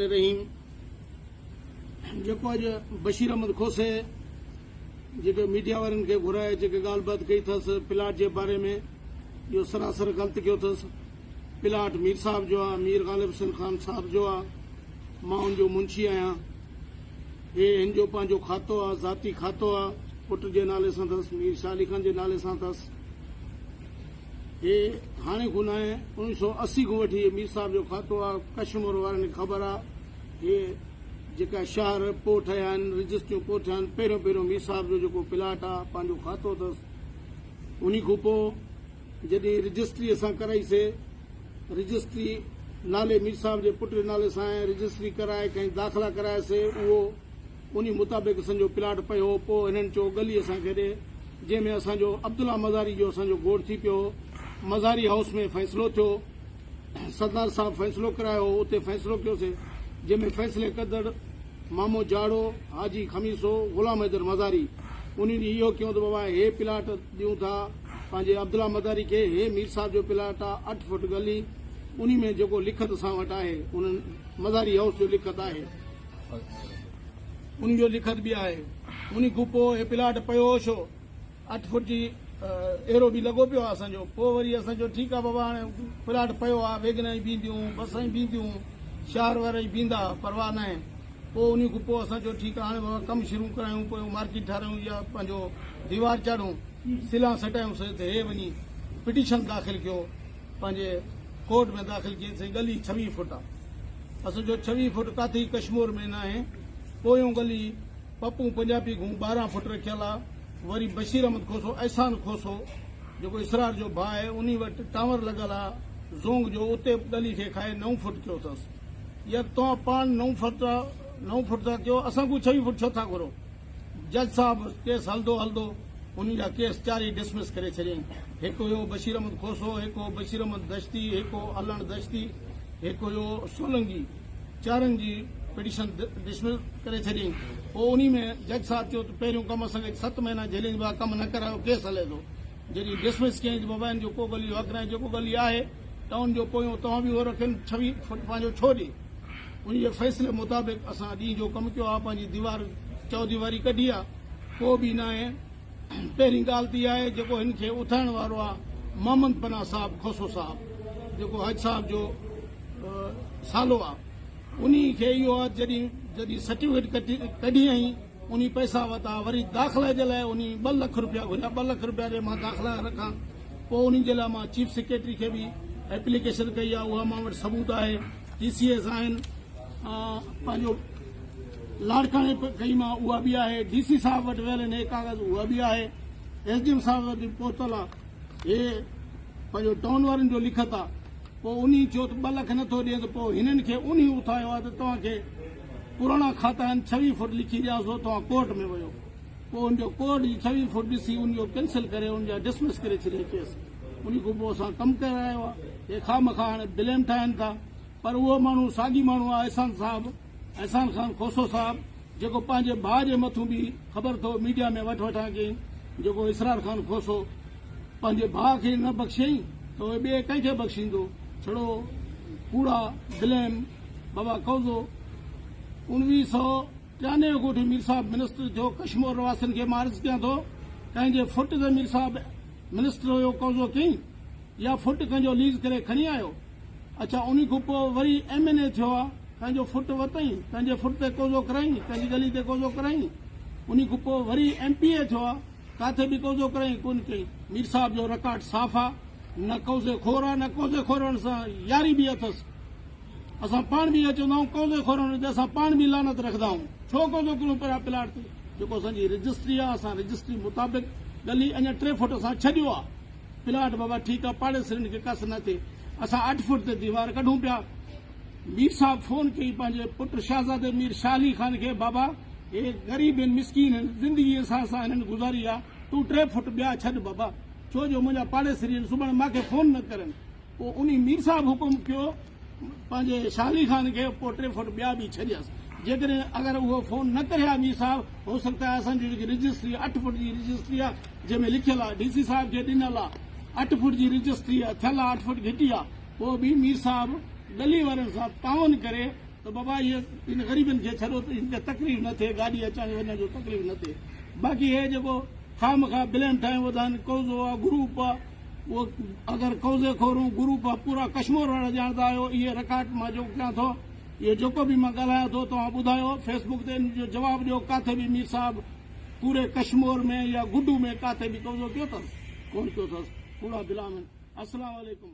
रहीम जेको अॼु बशीर अहमद खोसे जेके मीडिया वारनि खे घुराए जेके ॻाल्हि बात कई अथसि प्लाट जे बारे में इहो सरासर ग़लति कयो अथसि। प्लाट मीर साहब जो आहे, मीर ग़ालिब हुसैन ख़ान साहब जो आहे। मां हुनजो मुंशी आहियां। हे हिन जो पंहिंजो खातो आहे, ज़ाती खातो आहे, पुट जे नाले सां अथसि, मीर शाह अली ख़ान जे नाले सां अथसि। हे हाणे कोन आहे, 1980 खां वठी मीर साहब जो खातो आहे। कश्मीर वारनि खे ख़बर आहे हे जेका शहर पोइ ठहिया आहिनि, रजिस्ट्रियूं पोइ ठहिया आहिनि, पहिरियों मीर साहब जो जेको प्लाट आहे पंहिंजो खातो अथसि। उन खां पोइ जॾहिं रजिस्ट्री असां कराईसीं, रजिस्ट्री नाले मीर साहब जे पुट जे नाले सां रजिस्ट्री कराए कंहिं दाख़िला करायासीं, उहो उन मुताबिक़ असांजो प्लाट पियो। पोइ हिननि चयो गली असांखे ॾे, जंहिंमें असांजो अब्दुल्ला मज़ारी जो असांजो गोड़ थी पियो। मज़ारी हाउस में फ़ैसिलो थियो, सरदार साहब फ़ैसिलो करायो, उते फ़ैसिलो कयोसीं, जंहिंमें फ़ैसिले कंदड़ मामो जाड़ो, हाजी खमीसो, ग़ुलाम हैदर मज़ारी। उन ॾींहुं इहो कयूं त बाबा हे प्लाट ॾियूं था पंहिंजे अब्दुल्ला मज़ारी खे। हे मीर साहब जो प्लाट आहे, 8 फुट गली, उन में जेको लिखत असां वटि आहे, उन्हनि मज़ारी हाउस जो लिखत आहे, उन जो लिखत बि आहे। उन खां पोइ हे प्लाट पियो छो 8 फुट जी एरो बि लॻो पियो आहे असांजो। पोइ वरी असांजो ठीकु आहे बाबा, हाणे प्लाट पियो आहे, वेगनाई बीहंदियूं, बसां बीहंदियूं, शहर वारा ई बीहंदा, परवाह न आहे। पोइ उन खां पोइ असां चयो ठीकु आहे, हाणे बाबा कमु शुरू करायूं, पोइ मार्केट ठाहियूं या पंहिंजो दीवार चाढ़ूं, सिला सटायूंसीं। त हे वञी पिटीशन दाख़िल कयो, पंहिंजे कोर्ट में दाख़िल कईसीं। गली 26 फुट आहे असांजो, 26 फुट काथे कश्मीर में न आहे। पोयों गली पप्पू पंजाबी घूं 12 फुट रखियल आहे। वरी बशीर अहमद खोसो, एहसान खोसो जेको इसरार जो भाउ आहे, उन वटि टावर लॻल आहे ज़ोंग जो, उते गली खे खाए 9 फुट कयो अथसि। या तव्हां पाण 9 फुट था कयो, असां को 26 फुट छो था घुरो? जज साहब केस हलंदो उन जा केस 4 डिसमिस करे छॾियईं। हिकु हुयो बशीर अहमद खोसो, हिकु हो बशीर अहमद दश्ती, हिकु हो अलण दश्ती, हिकु हुयो सोलंगी, 4 जी पिटीशन डिसमिस करे छॾियईं। पोइ उन में जज साहब चयो त पहिरियों कमु असांखे 7 महीना जेलिंग बाबा कमु न करायो, केस हले थो। जॾहिं डिसमिस कयईं बाबा जो को गली हक़ न आहे, जेको गली आहे टाउन जो पोयों तव्हां बि उहो रखनि 26 फुट पंहिंजो छो ॾे। उन जे फ़ैसिले मुताबिक़ असां ॾींहं जो कमु कयो आहे, पंहिंजी दीवार चौदीवारी कढी आहे। को बि न आहे। पहिरीं ॻाल्हि त इहा आहे, जेको हिन खे उथाइण वारो आहे मोहम्मद पनाह साहब खोसो साहब, जेको हज साहब जो सालो आहे, उन खे इहो आहे जॾहिं सर्टिफिकेट कढी आई, उन पैसा वरिता, वरी दाख़िले जे लाइ उन 2 लख रुपया घुरिया। 2 लख रुपया ॾे मां दाख़िला रखां। पोइ उन जे लाइ मां चीफ सेक्रेटरी खे बि एप्लीकेशन कई आहे, उहा मां वटि सबूत आहे। TCS आहिनि, पंहिंजो लाड़काणे कई मां, उहा बि आहे। DC साहब वटि वियल आहिनि, हे कागज़ उहा बि आहे। SDM साहब वटि पहुतल आहे, हे पंहिंजो टाउन वारनि जो लिखत आहे। पोइ उन चयो त 2 लख नथो ॾिए, त पोइ हिननि खे उन उथायो आहे त तव्हांखे पुराणा खाता आहिनि 26 फुट लिखी ॾियासीं, तव्हां कोर्ट में वियो। पोइ उनजो कोर्ट जी 26 फुट ॾिसी उनजो कैंसिल करे उनजा डिसमिस करे छॾियईं केस। उन खां पोइ असां कमु करायो आहे। हे खामखा हाणे ब्लेम ठाहिनि था, पर उहो माण्हू साॻी माण्हू आहे एहसान ख़ान खोसो साहब, जेको पंहिंजे भाउ जे मथां बि ख़बर अथव मीडिया में वठां कयईं, जेको इसरार ख़ान खोसो पंहिंजे भाउ खे न बख़्शियईं त उहे ॿिए कंहिंखे बख़्शींदो। छड़ो कूड़ा ब्लेम बाबा कौज़ो। 1993 खां वठी मीर साहब मिनिस्टर थियो, कश्मीर वासियुनि खे मां अर्ज़ु कयां थो, कंहिंजे फुट ते मीर साहब मिनिस्टर हुयो, कौज़ो कयईं या फुट कंहिंजो लीज़ करे खणी आयो। अच्छा, उन खां पोइ वरी MNA थियो आहे, कंहिंजो फुट वरितईं, कंहिंजे फुट ते कौज़ो कराईं, कंहिंजी गली ते कौज़ो कराईं। उन खां पोइ वरी MPA थियो आहे, काथे बि कौज़ो कराईं कोन कयईं। मीर साहब जो रिकॉर्ड साफ़ आहे, न कौज़े खोर आहे, न कौज़े खोरनि सां यारी बि अथसि। असां पाण बि चवंदा आहियूं कौज़े खोरनि ते असां पाण बि लानत रखंदा आहियूं। छो कौज़ो करूं पिया प्लाट ते? जेको असांजी रजिस्ट्री आहे, असां रजिस्ट्री मुताबिक़ गली अञा 3 फुट असां छॾियो आहे प्लाट। बाबा ठीकु आहे, पाड़ेसरनि खे कस न थिए, असां 8 फुट ते दीवार कढूं पिया। मीर साहब फोन कई पंहिंजे पुट शहज़ादे मीर शाह अली ख़ान खे, बाबा हे ग़रीब आहिनि, मिसकीन आहिनि, ज़िंदगी सां हिननि गुज़ारी आहे, तूं 3 फुट ॿिया छॾ बाबा, छो जो मुंहिंजा पाड़ेसरी आहिनि, सुभाणे मूंखे फोन न करनि। पोइ उन मीर साहब हुकुम कयो पंहिंजे शाह अली ख़ान खे, पोइ 3 फुट ॿिया बि छॾियसि। जेकॾहिं अगरि उहो फोन न करे हा मीर साहब, हो सकता है असांजी जेकी रजिस्ट्री 8 फुट जी रजिस्ट्री आहे, जंहिंमें लिखियल आहे DC साहब खे ॾिनल आहे 8 फुट जी रजिस्ट्री आहे, थियल आहे 8 फुट घिटी आहे, पोइ बि मीर साहब गली वारनि सां तावन करे तो बाबा ये इन गरीबन खे छॾो त इनखे तकलीफ़ न थिए, गाॾी अचण वञण जो तकलीफ़ न थिए। बाक़ी हे जेको खामखा ब्लेम ठाहियूं वधा आहिनि, कौज़ो आहे, ग्रुप आहे, उहो अगरि कौज़े खोरूं ग्रुप आहे, पूरा कश्मीर वारा ॼाणंदा आहियो। इहे रिकॉर्ड मां जो कयां थो, इहो जेको बि मां ॻाल्हायां थो तव्हां ॿुधायो, फेसबुक ते इन जो जवाबु ॾियो। किथे बि मीर साहिबु पूरे कश्मीर में या गुड्डू में किथे बि कौज़ो कयो अथसि? कोन कयो अथसि। कूड़ा बिला में। अस्सलाम वालेकुम।